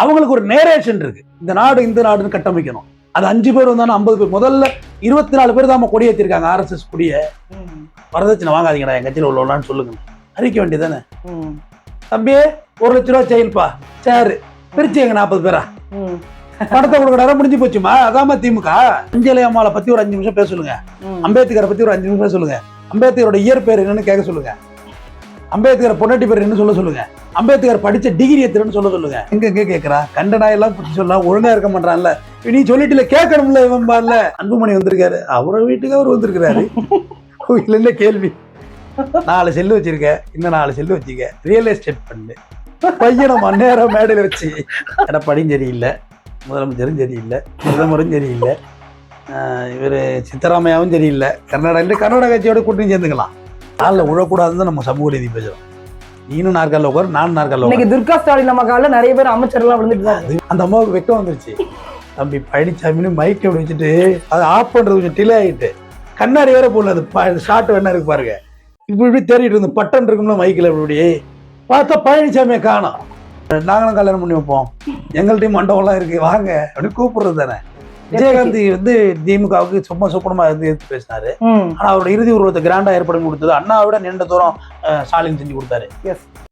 அவங்களுக்கு ஒரு நேரேஷன் இருக்கு. இந்த நாடு இந்த நாடுன்னு கட்டமைக்கணும். அது 5 பேர் வந்தாலும் 50 பேர். முதல்ல 24 பேர் தான் கொடியேற்றிருக்காங்க RSS கொடிய. வரதட்சணை வாங்காதீங்கடா என் கட்சியில் உள்ளவங்களான்னு சொல்லுங்க, அறிக்க வேண்டியதானே. தம்பி 1 லட்ச ரூபா செயல்பா சேரு பிரிச்சு எங்க 40 பேரா பணத்தை கொடுக்கறாரு, முடிஞ்சு போச்சுமா. அதாம திமுக. அஞ்சலி அம்மாவை பத்தி ஒரு 5 நிமிஷம் பேச சொல்லுங்க. அம்பேத்கரை பத்தி ஒரு 5 நிமிஷம் பேச சொல்லுங்க. அம்பேத்கரோட இயற்பெயர் என்னன்னு கேட்க சொல்லுங்க. அம்பேத்கர் பொன்னாட்டி பேர் என்ன சொல்ல சொல்லுங்க. அம்பேத்கர் படிச்ச டிகிரி எத்தனைன்னு சொல்ல சொல்லுங்க. எங்க கேட்கறா கண்டனாயெல்லாம் பத்தி சொல்லலாம், ஒழுங்கா இருக்க மாட்டான்ல. நீ சொல்லிட்டு கேட்கணும்ல. இவன் பாருல அன்புமணி வந்திருக்காரு, அவரை வீட்டுக்கு அவர் வந்திருக்கிறாரு. இல்ல கேள்வி 4 செல்லு வச்சிருக்க, இன்னும் 4 செல்லு வச்சுக்க, ரியல் எஸ்டேட் பண்ணு. பையனை மண்ணேரம் மேடையில் வச்சு எடப்பாடியும் சரியில்லை, முதலமைச்சரும் சரியில்லை, பிரதமரும் சரியில்லை, இவர் சித்தராமையாவும் சரியில்லை. கர்நாடகா கட்சியோட கூட்டணி சேர்ந்துக்கலாம். நாளில் விழக்கூடாதுன்னு நம்ம சமூக நீதி பேசுறோம். நீனும் நாற்காலில் உட்கார், நானும் நாற்காலில் உட்கார். துர்கா ஸ்டாலின் நம்ம காலில் நிறைய பேர் அமைச்சர்லாம் விழுந்துட்டு அந்த அம்மாவுக்கு வெக்கம் வந்துருச்சு. தம்பி பழனிசாமின்னு மைக் அப்படி வச்சுட்டு அதை ஆஃப் பண்றது கொஞ்சம் டிலே ஆகிட்டு கண்ணாடி வேற போடல. அது ஷார்ட் வேணா இருக்கு பாருங்க. இப்படி தேடிட்டு இருந்து பட்டன் இருக்கும்ல மைக்கில் இப்படி பார்த்தா பழனிசாமியை காணோம். நாங்களும் கல்யாணம் பண்ணி வைப்போம், எங்கள்கிட்டையும் மண்டபம்லாம் இருக்கு வாங்க அப்படின்னு கூப்பிடுறது தானே. விஜயகாந்த் திமுகவுக்கு சும்மா சுப்பனமா எடுத்து பேசினாரு. ஆனா அவரோட இறுதி உருவத்தை கிராண்டா ஏற்படுத்தி கொடுத்தது அண்ணாவை விட நீண்ட தூரம் ஸ்டாலின் செஞ்சு கொடுத்தாரு.